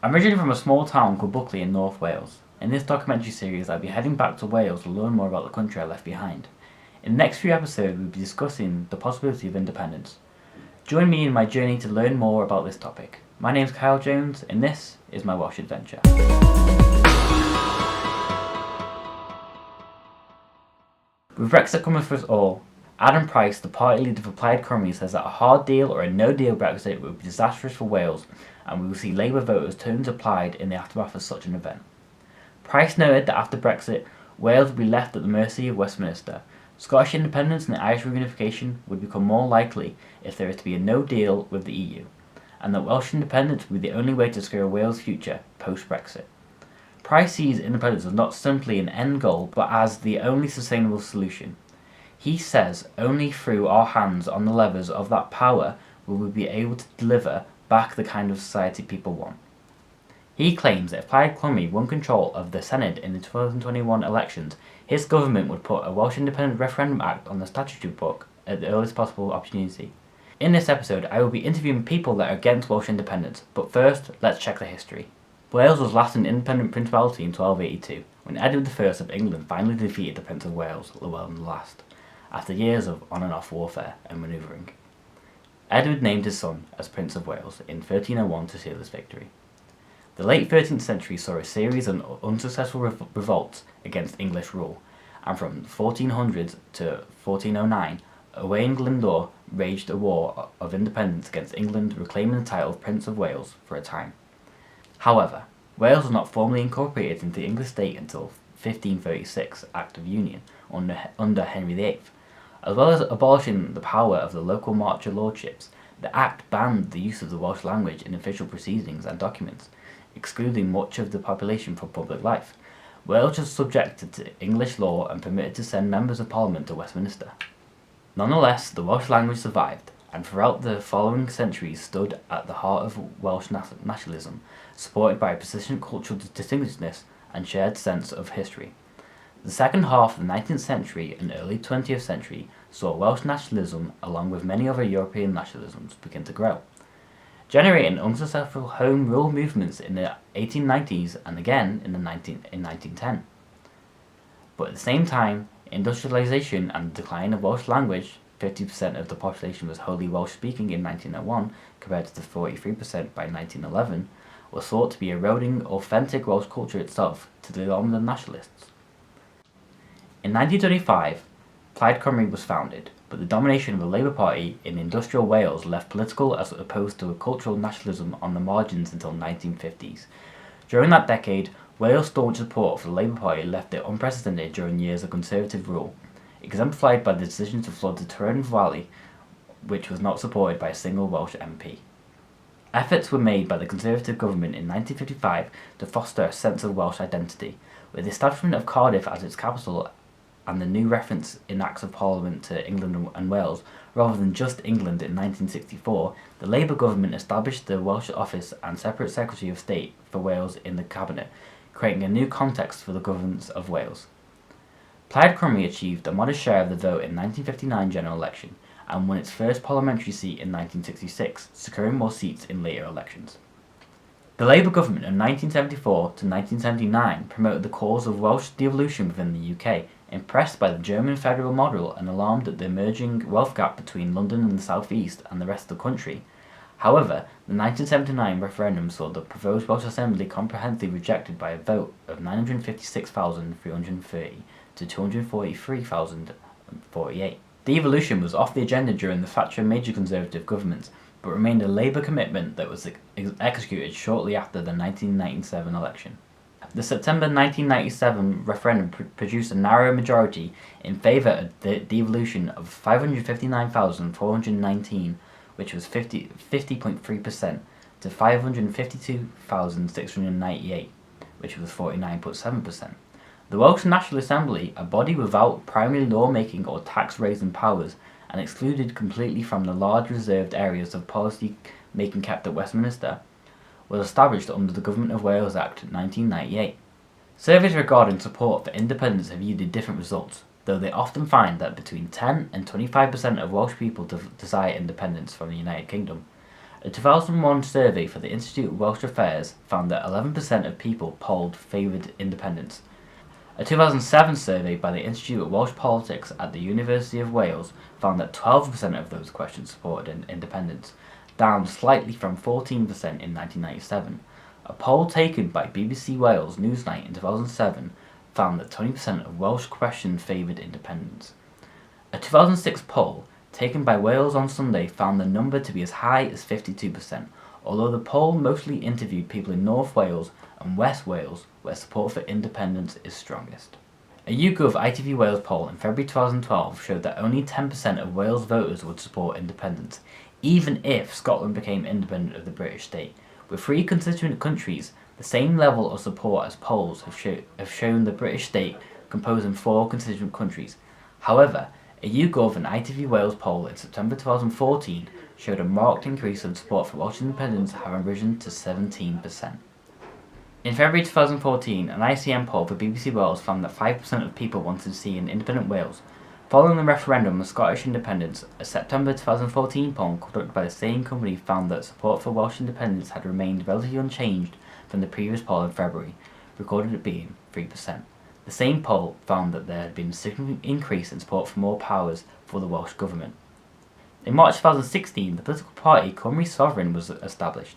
I'm originally from a small town called Buckley in North Wales. In this documentary series, I'll be heading back to Wales to learn more about the country I left behind. In the next few episodes, we'll be discussing the possibility of independence. Join me in my journey to learn more about this topic. My name is Kyle Jones, and this is my Welsh adventure. With Brexit coming for us all, Adam Price, the party leader for Plaid Cymru, says that a hard deal or a no-deal Brexit would be disastrous for Wales, and we will see Labour voters turn to Plaid in the aftermath of such an event. Price noted that after Brexit, Wales would be left at the mercy of Westminster. Scottish independence and the Irish reunification would become more likely if there is to be a no-deal with the EU, and that Welsh independence would be the only way to secure Wales' future post-Brexit. Price sees independence as not simply an end goal, but as the only sustainable solution. He says only through our hands on the levers of that power will we be able to deliver back the kind of society people want. He claims that if Plaid Cymru won control of the Senedd in the 2021 elections, his government would put a Welsh Independence Referendum Act on the statutory book at the earliest possible opportunity. In this episode, I will be interviewing people that are against Welsh independence, but first, let's check the history. Wales was last an independent principality in 1282, when Edward I of England finally defeated the Prince of Wales, Llewellyn the Last, after years of on and off warfare and manoeuvring. Edward named his son as Prince of Wales in 1301 to seal this victory. The late 13th century saw a series of unsuccessful revolts against English rule, and from 1400 to 1409, Owain Glyndwr waged a war of independence against England, reclaiming the title of Prince of Wales for a time. However, Wales was not formally incorporated into the English state until 1536 Act of Union under Henry VIII. As well as abolishing the power of the local marcher lordships, the Act banned the use of the Welsh language in official proceedings and documents, excluding much of the population from public life. Wales was subjected to English law and permitted to send members of Parliament to Westminster. Nonetheless, the Welsh language survived, and throughout the following centuries stood at the heart of Welsh nationalism, supported by a persistent cultural distinguishedness and shared sense of history. The second half of the 19th century and early 20th century saw Welsh nationalism, along with many other European nationalisms, begin to grow, generating unsuccessful Home Rule movements in the 1890s and again in 1910. But at the same time, industrialisation and the decline of Welsh language, 50% of the population was wholly Welsh-speaking in 1901 compared to the 43% by 1911, was thought to be eroding authentic Welsh culture itself to the alarm of the nationalists. In 1925, Plaid Cymru was founded, but the domination of the Labour Party in industrial Wales left political as opposed to a cultural nationalism on the margins until the 1950s. During that decade, Wales' staunch support for the Labour Party left it unprecedented during years of Conservative rule, exemplified by the decision to flood the Tyrone Valley, which was not supported by a single Welsh MP. Efforts were made by the Conservative government in 1955 to foster a sense of Welsh identity, with the establishment of Cardiff as its capital and the new reference in Acts of Parliament to England and Wales, rather than just England in 1964, the Labour government established the Welsh Office and separate Secretary of State for Wales in the Cabinet, creating a new context for the governance of Wales. Plaid Cymru achieved a modest share of the vote in the 1959 general election, and won its first parliamentary seat in 1966, securing more seats in later elections. The Labour government of 1974 to 1979 promoted the cause of Welsh devolution within the UK, impressed by the German federal model and alarmed at the emerging wealth gap between London and the South East and the rest of the country. However, the 1979 referendum saw the proposed Welsh Assembly comprehensively rejected by a vote of 956,330 to 243,048. Devolution was off the agenda during the Thatcher major Conservative governments, but remained a Labour commitment that was executed shortly after the 1997 election. The September 1997 referendum produced a narrow majority in favour of the devolution of 559,419, which was 50.3%, to 552,698, which was 49.7%. The Welsh National Assembly, a body without primary lawmaking or tax-raising powers, and excluded completely from the large reserved areas of policy making kept at Westminster, was established under the Government of Wales Act 1998. Surveys regarding support for independence have yielded different results, though they often find that between 10 and 25% of Welsh people desire independence from the United Kingdom. A 2001 survey for the Institute of Welsh Affairs found that 11% of people polled favoured independence. A 2007 survey by the Institute of Welsh Politics at the University of Wales found that 12% of those questioned supported independence, down slightly from 14% in 1997. A poll taken by BBC Wales Newsnight in 2007 found that 20% of Welsh questioned favoured independence. A 2006 poll taken by Wales on Sunday found the number to be as high as 52%, although the poll mostly interviewed people in North Wales and West Wales, where support for independence is strongest. A YouGov ITV Wales poll in February 2012 showed that only 10% of Wales voters would support independence, even if Scotland became independent of the British state. With 3 constituent countries, the same level of support as polls have shown the British state composing 4 constituent countries. However, a YouGov and ITV Wales poll in September 2014 showed a marked increase in support for Welsh independence, having risen to 17%. In February 2014, an ICM poll for BBC Wales found that 5% of people wanted to see an independent Wales. Following the referendum on Scottish independence, a September 2014 poll conducted by the same company found that support for Welsh independence had remained relatively unchanged from the previous poll in February, recorded at being 3%. The same poll found that there had been a significant increase in support for more powers for the Welsh Government. In March 2016, the political party Cymru Sovereign was established.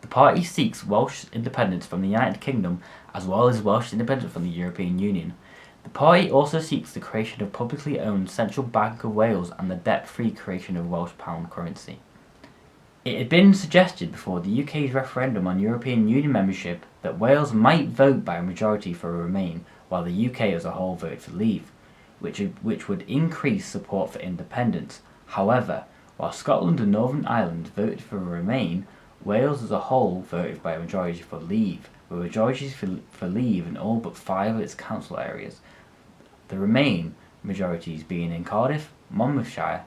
The party seeks Welsh independence from the United Kingdom as well as Welsh independence from the European Union. The party also seeks the creation of publicly owned Central Bank of Wales and the debt-free creation of Welsh pound currency. It had been suggested before the UK's referendum on European Union membership that Wales might vote by a majority for Remain, while the UK as a whole voted for Leave, which would increase support for independence. However, while Scotland and Northern Ireland voted for Remain, Wales as a whole voted by a majority for Leave, with majorities for Leave in all but 5 of its council areas. The Remain majorities being in Cardiff, Monmouthshire,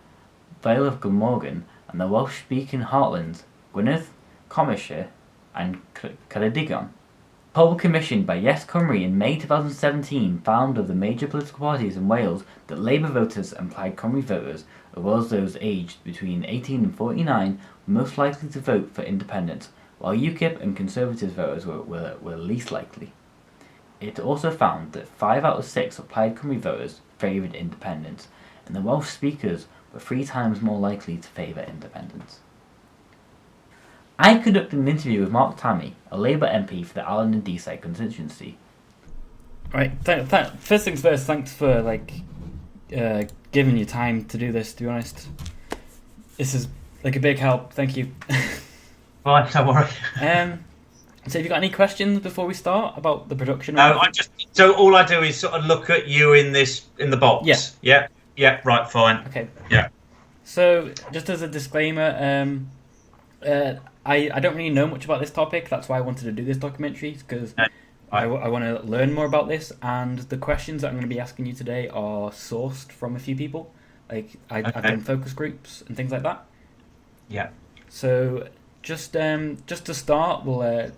Vale of Glamorgan, and the Welsh-speaking heartlands Gwynedd, Commershire, and Ceredigion. A poll commissioned by Yes Cymru in May 2017 found of the major political parties in Wales that Labour voters and Plaid Cymru voters, as well as those aged between 18 and 49, were most likely to vote for independence, while UKIP and Conservative voters were least likely. It also found that 5 out of 6 of Plaid Cymru voters favoured independence, and the Welsh speakers were 3 times more likely to favour independence. I conducted an interview with Mark Tammy, a Labour MP for the Allen and Deeside constituency. Right, first things first, thanks for giving your time to do this, to be honest. This is a big help, thank you. Right, don't worry. So have you got any questions before we start about the production? No, so all I do is sort of look at you in the box. Yeah, right, fine. Okay. Yeah. So just as a disclaimer, I don't really know much about this topic. That's why I wanted to do this documentary, because I want to learn more about this. And the questions that I'm going to be asking you today are sourced from a few people. I've done focus groups and things like that. Yeah. So just to start,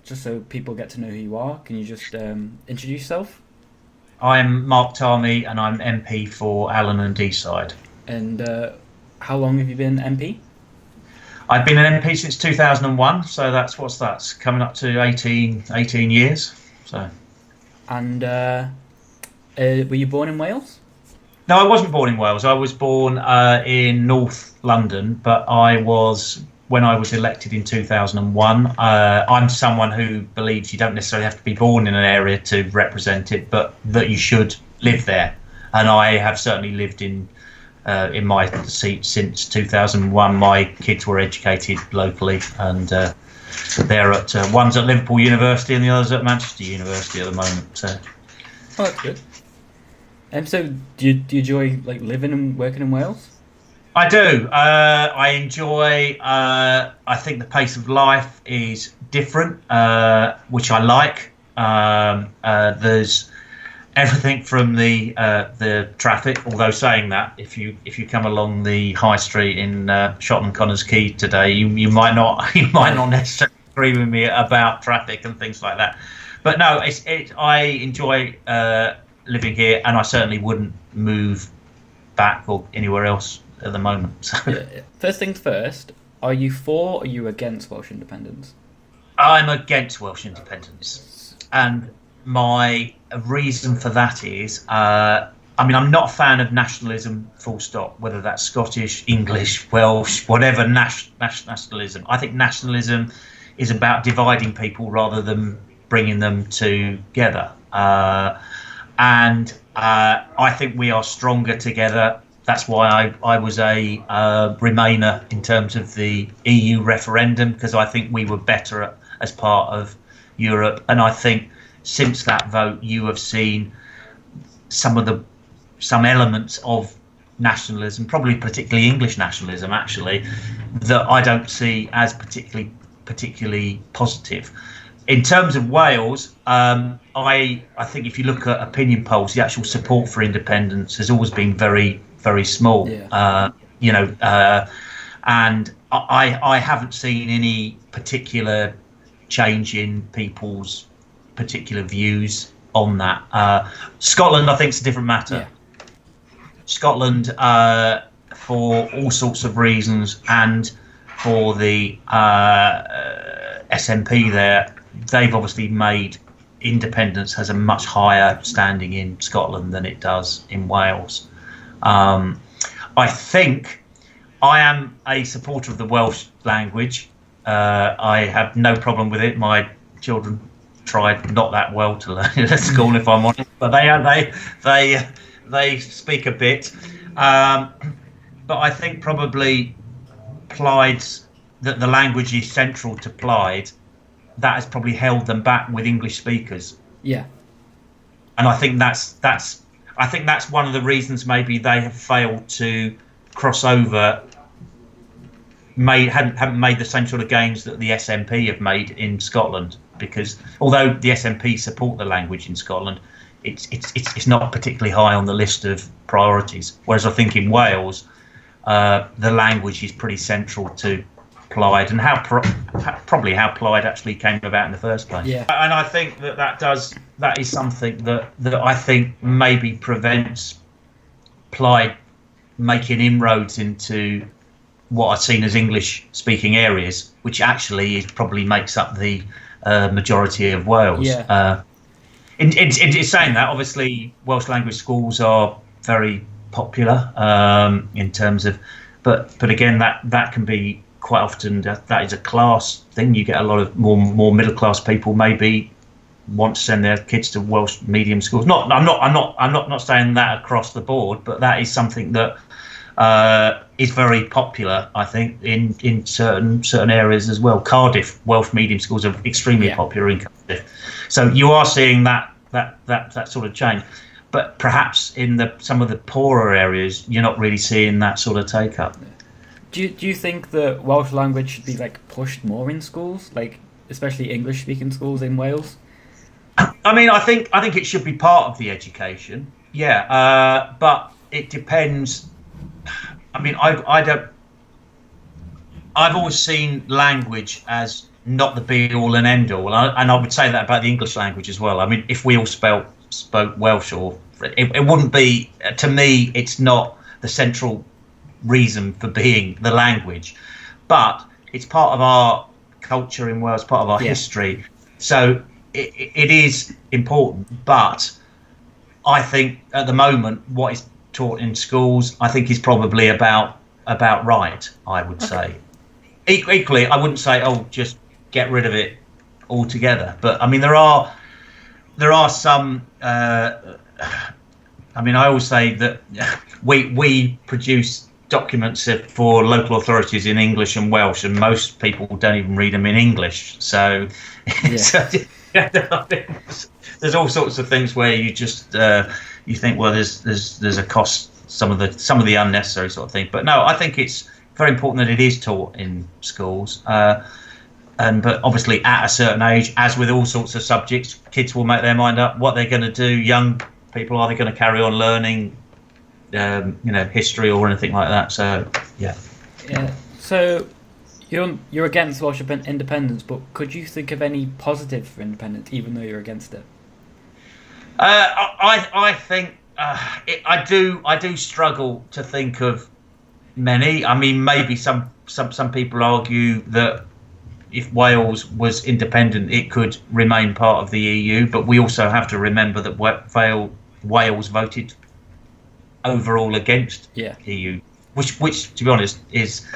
just so people get to know who you are, can you just introduce yourself? I'm Mark Tammy, and I'm MP for Allen and Deeside. And how long have you been MP? I've been an MP since 2001, so that's coming up to 18 years. So. And were you born in Wales? No, I wasn't born in Wales. I was born in North London, but when I was elected in 2001, I'm someone who believes you don't necessarily have to be born in an area to represent it, but that you should live there. And I have certainly lived in my seat since 2001. My kids were educated locally, and they're at one's at Liverpool University and the other's at Manchester University at the moment. So. Oh, that's good. So do you enjoy living and working in Wales? I do. I enjoy. I think the pace of life is different, which I like. There's everything from the traffic. Although saying that, if you come along the high street in Shotton Connors Quay today, you might not necessarily agree with me about traffic and things like that. But no, I enjoy living here, and I certainly wouldn't move back or anywhere else at the moment. So. First things first, Are you for or are you against Welsh independence? I'm against Welsh independence, and my reason for that is, I'm not a fan of nationalism, full stop. Whether that's Scottish, English, Welsh, whatever nationalism. I think nationalism is about dividing people rather than bringing them together. And I think we are stronger together. That's why I was a Remainer in terms of the EU referendum, because I think we were better as part of Europe. And I think since that vote, you have seen some elements of nationalism, probably particularly English nationalism, actually, that I don't see as particularly positive. In terms of Wales, I think if you look at opinion polls, the actual support for independence has always been very, very small. Yeah. And I haven't seen any particular change in people's particular views on that. Scotland, I think, is a different matter. Yeah. Scotland, for all sorts of reasons, and for the SNP there, they've obviously made independence has a much higher standing in Scotland than it does in Wales. I think I am a supporter of the Welsh language. I have no problem with it. My children tried not that well to learn it at school, if I'm honest, but they speak a bit. But I think probably Clyde's that the language is central to Clyde. That has probably held them back with English speakers. Yeah. And I think that's one of the reasons maybe they have failed to cross over. Haven't made the same sort of gains that the SNP have made in Scotland, because although the SNP support the language in Scotland, it's not particularly high on the list of priorities. Whereas I think in Wales, the language is pretty central to Clyde and probably how Clyde actually came about in the first place. Yeah. And I think that is something that I think maybe prevents Clyde making inroads into what are seen as English-speaking areas, which actually probably makes up the majority of Wales. Yeah. In saying that, obviously, Welsh language schools are very popular in terms of, but again, that can be quite often that is a class thing. You get a lot of more middle class people maybe want to send their kids to Welsh medium schools. I'm not saying that across the board, but that is something that is very popular, I think, in certain areas as well. Cardiff Welsh medium schools are extremely popular in Cardiff, so you are seeing that sort of change. But perhaps in some of the poorer areas, you're not really seeing that sort of take up. Do you think that Welsh language should be pushed more in schools, especially English speaking schools in Wales? I mean, I think it should be part of the education. Yeah, but it depends. I mean, I don't. I've always seen language as not the be all and end all, and I would say that about the English language as well. I mean, if we all spoke Welsh, or it wouldn't be, to me, it's not the central reason for being the language, but it's part of our culture in Wales, part of our history. So it is important, but I think at the moment what is taught in schools, I think, is probably about right, I would say. Equally, I wouldn't say, just get rid of it altogether. But I mean, there are some. I mean, I always say that we produce documents for local authorities in English and Welsh, and most people don't even read them in English. So, there's all sorts of things where you just you think, well, there's a cost, some of the unnecessary sort of thing. But no, I think it's very important that it is taught in schools. But obviously at a certain age, as with all sorts of subjects, kids will make their mind up what they're going to do. Young people, are they going to carry on learning history or anything like that? So yeah. So you're against Welsh independence, but could you think of any positive for independence, even though you're against it? I think I do struggle to think of many. I mean, maybe some people argue that if Wales was independent, it could remain part of the EU. But we also have to remember that Wales voted overall against EU, which to be honest is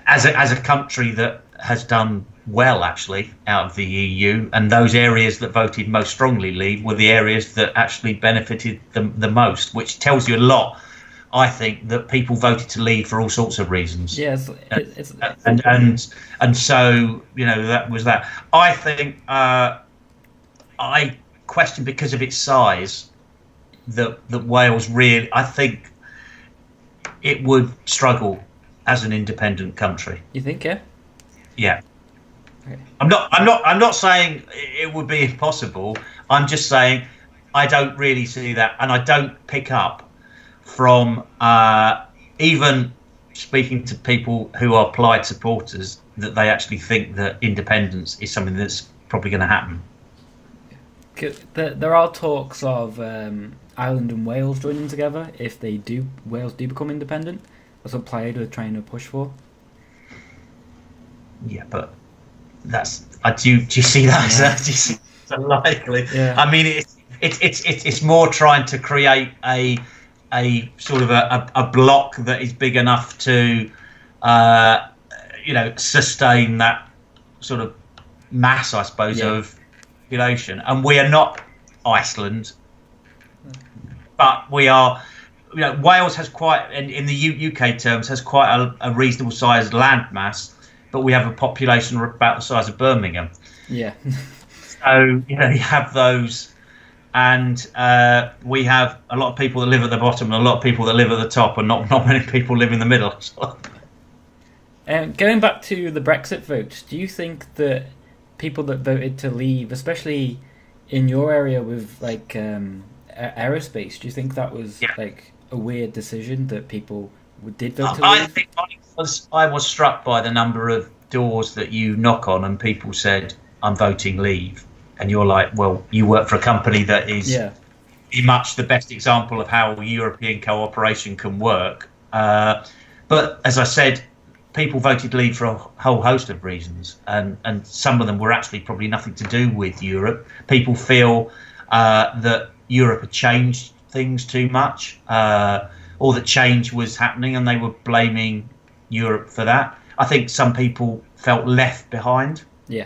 as a country that has done well actually out of the EU, and those areas that voted most strongly leave were the areas that actually benefited the most, which tells you a lot. I think that people voted to leave for all sorts of reasons. Yes, and so that was that. I think I question, because of its size, that Wales really, I think it would struggle as an independent country. You think? Yeah. Yeah. Okay. I'm not saying it would be impossible. I'm just saying I don't really see that, and I don't pick up from even speaking to people who are Plaid supporters that they actually think that independence is something that's probably going to happen. There are talks of Ireland and Wales joining together if Wales do become independent. That's what Plaid are trying to push for. Yeah, but that's do you see that? Yeah. Do you see that likely? Yeah. I mean, it's more trying to create a sort of a block that is big enough to sustain that sort of mass, I suppose, of population. And we are not Iceland, but we are. Wales has quite, in the UK terms, has quite a reasonable sized land mass, but we have a population about the size of Birmingham. Yeah. So you have those. And we have a lot of people that live at the bottom and a lot of people that live at the top, and not many people live in the middle. Going back to the Brexit vote, do you think that people that voted to leave, especially in your area with like aerospace, do you think that was like a weird decision that people did vote to leave? I think I was struck by the number of doors that you knock on and people said, "I'm voting leave." And you're like, well, you work for a company that is pretty much the best example of how European cooperation can work. But as I said, people voted leave for a whole host of reasons. And some of them were actually probably nothing to do with Europe. People feel that Europe had changed things too much, or that change was happening and they were blaming Europe for that. I think some people felt left behind. Yeah.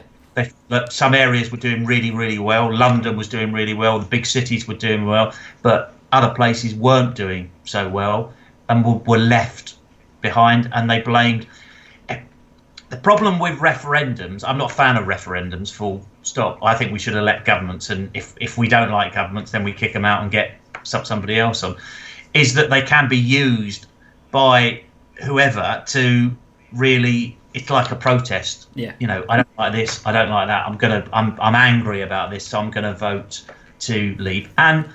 Some areas were doing really, really well. London was doing really well. The big cities were doing well, but other places weren't doing so well and were left behind. And they blamed. The problem with referendums, I'm not a fan of referendums, full stop. I think we should elect governments, and if we don't like governments, then we kick them out and get somebody else on. Is that they can be used by whoever to really. It's like a protest. Yeah. I don't like this. I don't like that. I'm angry about this. So I'm gonna vote to leave. And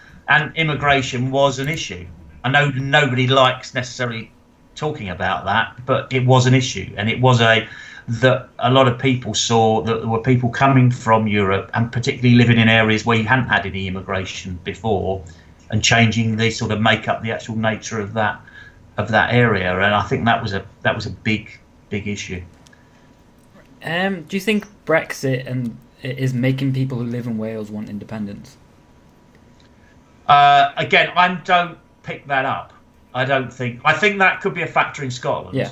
immigration was an issue. I know nobody likes necessarily talking about that, but it was an issue, and it was that a lot of people saw that there were people coming from Europe, and particularly living in areas where you hadn't had any immigration before, and changing the sort of make up the actual nature of that area. And I think that was a big issue. Do you think Brexit is making people who live in Wales want independence? Again, I don't pick that up. I think that could be a factor in Scotland. Yeah.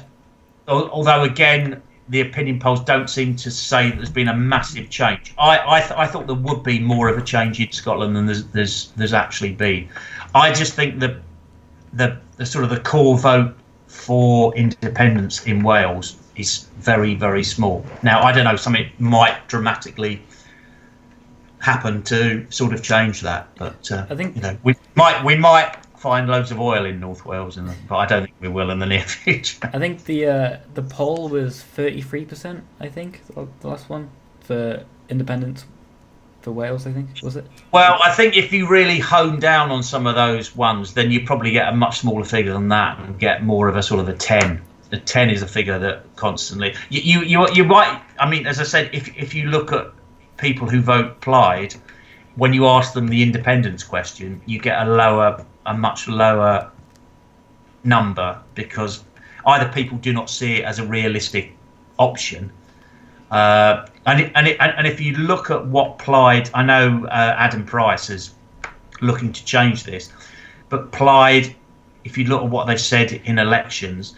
Although again, the opinion polls don't seem to say that there's been a massive change. I thought there would be more of a change in Scotland than there's actually been. I just think that the sort of the core vote for independence in Wales is very, very small. Now, I don't know, something might dramatically happen to sort of change that, but I think we might find loads of oil in North Wales, but I don't think we will in the near future. I think the poll was 33%. I think the last one for independence for Wales. I think was it. Well, I think if you really hone down on some of those ones, then you probably get a much smaller figure than that, and get more of a sort of a 10. The 10 is a figure that constantly you might. I mean, as I said, if you look at people who vote Plaid, when you ask them the independence question, you get a much lower number, because either people do not see it as a realistic option. And if you look at what Plaid, I know Adam Price is looking to change this, but Plaid, if you look at what they've said in elections,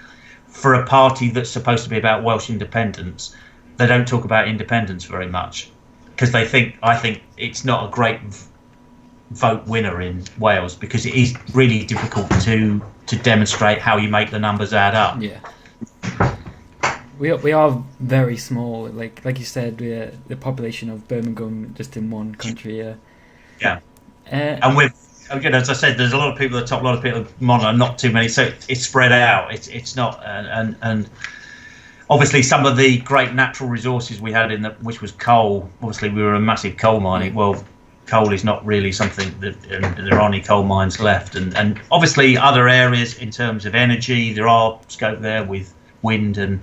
for a party that's supposed to be about Welsh independence, they don't talk about independence very much because I think it's not a great vote winner in Wales because it is really difficult to demonstrate how you make the numbers add up. Yeah. We are very small. Like you said, we're the population of Birmingham just in one country. Yeah. And with again, as I said, there's a lot of people at the top, a lot of people at the bottom, not too many. So it's spread out. It's not and obviously some of the great natural resources we had which was coal. Obviously, we were a massive coal mining. Well, coal is not really something that there aren't any coal mines left, and obviously other areas in terms of energy, there are scope there with wind and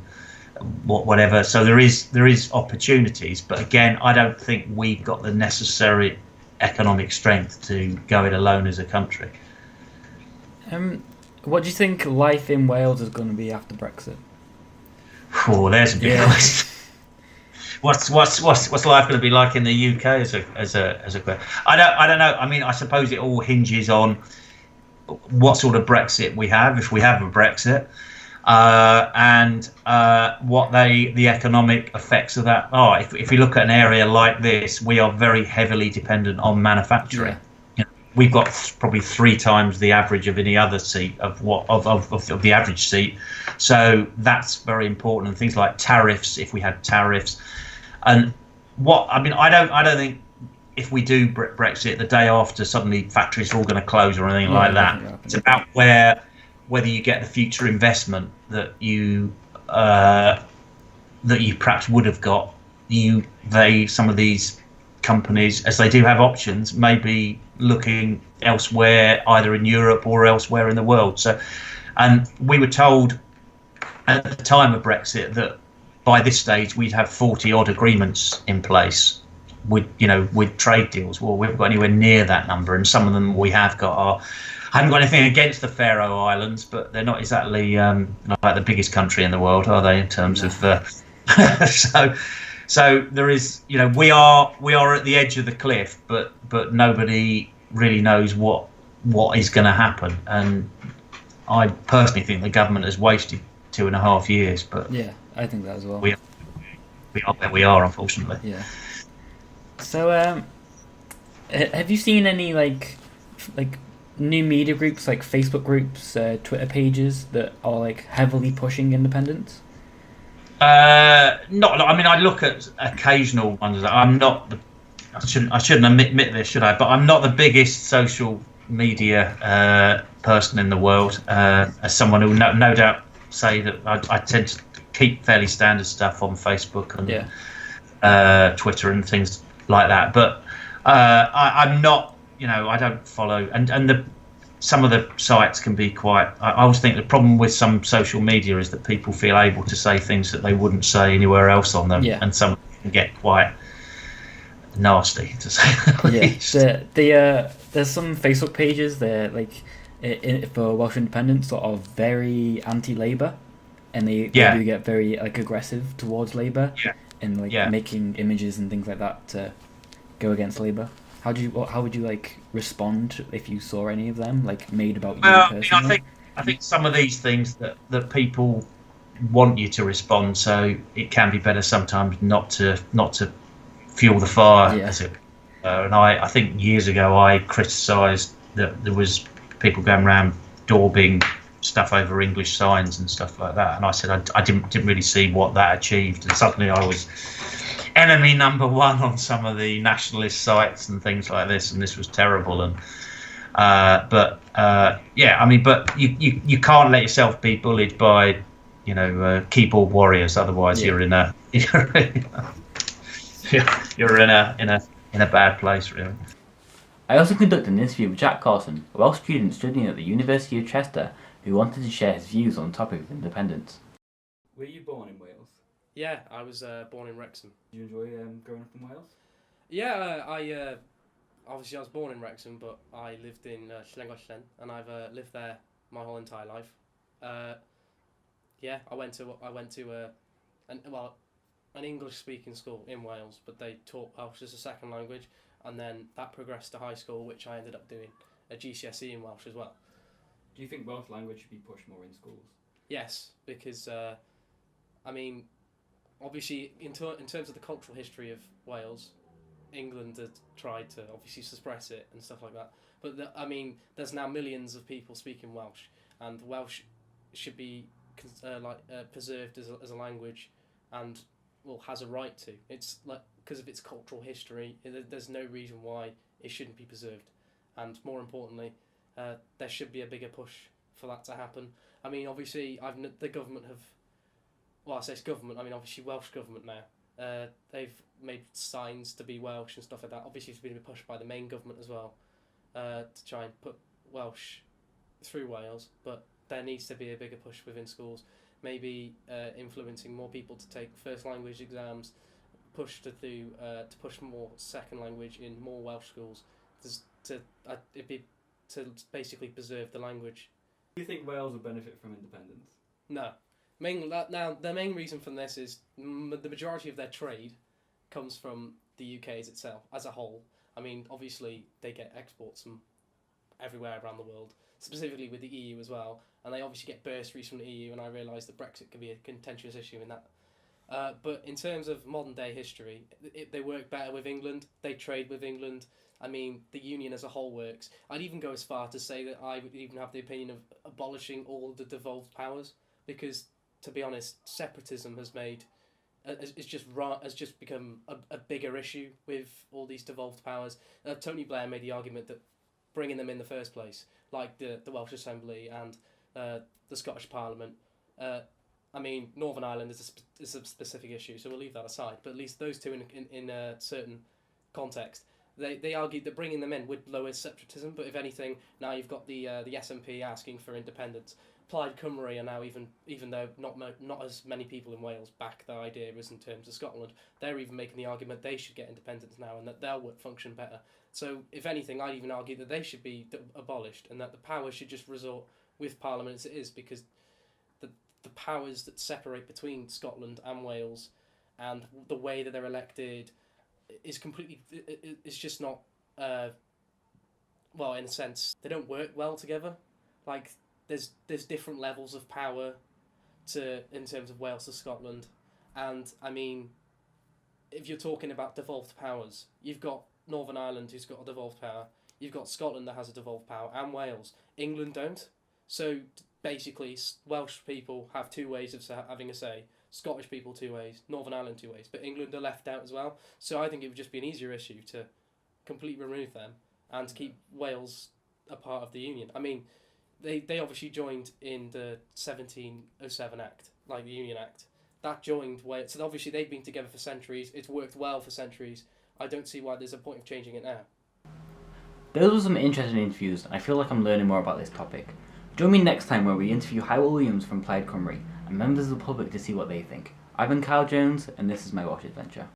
whatever. So there is opportunities, but again, I don't think we've got the necessary economic strength to go it alone as a country. What do you think life in Wales is going to be after Brexit? Oh, there's a big question. What's life going to be like in the UK as a question? I don't know. I mean, I suppose it all hinges on what sort of Brexit we have, if we have a Brexit, and what the economic effects of that are. If you look at an area like this, we are very heavily dependent on manufacturing. You know, we've got probably 3 times the average of any other seat of the average seat. So that's very important. And things like tariffs, if we had tariffs, and I don't think if we do Brexit the day after suddenly factories are all going to close or anything like that. It's about whether you get the future investment that you perhaps would have got. Some of these companies, as they do have options, may be looking elsewhere, either in Europe or elsewhere in the world. So, and we were told at the time of Brexit that by this stage we'd have 40 odd agreements in place with trade deals. Well, we haven't got anywhere near that number, and some of them we have got are. I haven't got anything against the Faroe Islands, but they're not exactly like the biggest country in the world, are they? In terms of so there is, we are at the edge of the cliff, but nobody really knows what is going to happen, and I personally think the government has wasted 2.5 years. But yeah, I think that as well. We are where we are, unfortunately. Yeah. So, have you seen any like new media groups, like Facebook groups, Twitter pages that are like heavily pushing independence? Not. I mean, I look at occasional ones. I'm not I shouldn't admit this, should I? But I'm not the biggest social media person in the world. As someone who no doubt say that I tend to keep fairly standard stuff on Facebook and Twitter and things like that. But I'm not. I don't follow, and some of the sites can be quite. I always think the problem with some social media is that people feel able to say things that they wouldn't say anywhere else on them, and some can get quite nasty, to say the least. There's some Facebook pages that for Welsh Independence that are very anti-Labour, and they do get very aggressive towards Labour, and making images and things like that to go against Labour. How would you respond if you saw any of them made about you personally? I think some of these things that people want you to respond, so it can be better sometimes not to fuel the fire. And I think years ago I criticised that there was people going around daubing stuff over English signs and stuff like that, and I said I didn't really see what that achieved, and suddenly I was enemy number one on some of the nationalist sites and things like this, and this was terrible. And but you can't let yourself be bullied by keyboard warriors, otherwise you're in a bad place, really. I also conducted an interview with Jack Carson, a Welsh student studying at the University of Chester, who wanted to share his views on the topic of independence. Were you born in Wales? Yeah, I was born in Wrexham. Did you enjoy growing up in Wales? Yeah, I obviously I was born in Wrexham, but I lived in Llangollen, and I've lived there my whole entire life. Yeah, I went to an English speaking school in Wales, but they taught Welsh as a second language, and then that progressed to high school, which I ended up doing a GCSE in Welsh as well. Do you think Welsh language should be pushed more in schools? Yes, because I mean, obviously in terms of the cultural history of Wales, England had tried to obviously suppress it and stuff like that. But I mean, there's now millions of people speaking Welsh, and Welsh should be preserved as a language, and has a right to. It's like because of its cultural history. There's no reason why it shouldn't be preserved, and more importantly, there should be a bigger push for that to happen. I mean, obviously, the government have. Well, I say it's government. I mean, obviously, Welsh government now. They've made signs to be Welsh and stuff like that. Obviously, it's been pushed by the main government as well to try and put Welsh through Wales. But there needs to be a bigger push within schools. Maybe influencing more people to take first language exams, push to push more second language in more Welsh schools, to basically preserve the language. Do you think Wales will benefit from independence? No. Now, the main reason for this is the majority of their trade comes from the UK itself as a whole. I mean, obviously, they get exports from everywhere around the world, specifically with the EU as well, and they obviously get bursaries from the EU, and I realise that Brexit can be a contentious issue in that. But in terms of modern day history, they work better with England, they trade with England. I mean, the Union as a whole works. I'd even go as far to say that I would even have the opinion of abolishing all the devolved powers, because, to be honest, separatism has just become a bigger issue with all these devolved powers. Tony Blair made the argument that bringing them in the first place, like the Welsh Assembly and the Scottish Parliament. I mean, Northern Ireland is a specific issue, so we'll leave that aside. But at least those two, in a certain context, they argued that bringing them in would lower separatism. But if anything, now you've got the SNP asking for independence. Plaid Cymru are now, even though not as many people in Wales back the idea as in terms of Scotland, they're even making the argument they should get independence now and that they'll function better. So if anything, I'd even argue that they should be abolished and that the powers should just resort with Parliament as it is, because the powers that separate between Scotland and Wales and the way that they're elected is completely, it's just not, well, in a sense, they don't work well together. Like, there's different levels of power in terms of Wales to Scotland, and I mean, if you're talking about devolved powers, you've got Northern Ireland who's got a devolved power, you've got Scotland that has a devolved power, and Wales. England don't. So basically, Welsh people have two ways of having a say, Scottish people 2 ways, Northern Ireland 2 ways, but England are left out as well. So I think it would just be an easier issue to completely remove them and to keep Wales a part of the Union. I mean, they obviously joined in the 1707 Act, like the Union Act. That joined Wales. So obviously they've been together for centuries. It's worked well for centuries. I don't see why there's a point of changing it now. Those were some interesting interviews, and I feel like I'm learning more about this topic. Join me next time where we interview Hywel Williams from Plaid Cymru and members of the public to see what they think. I've been Kyle Jones, and this is my Welsh Adventure.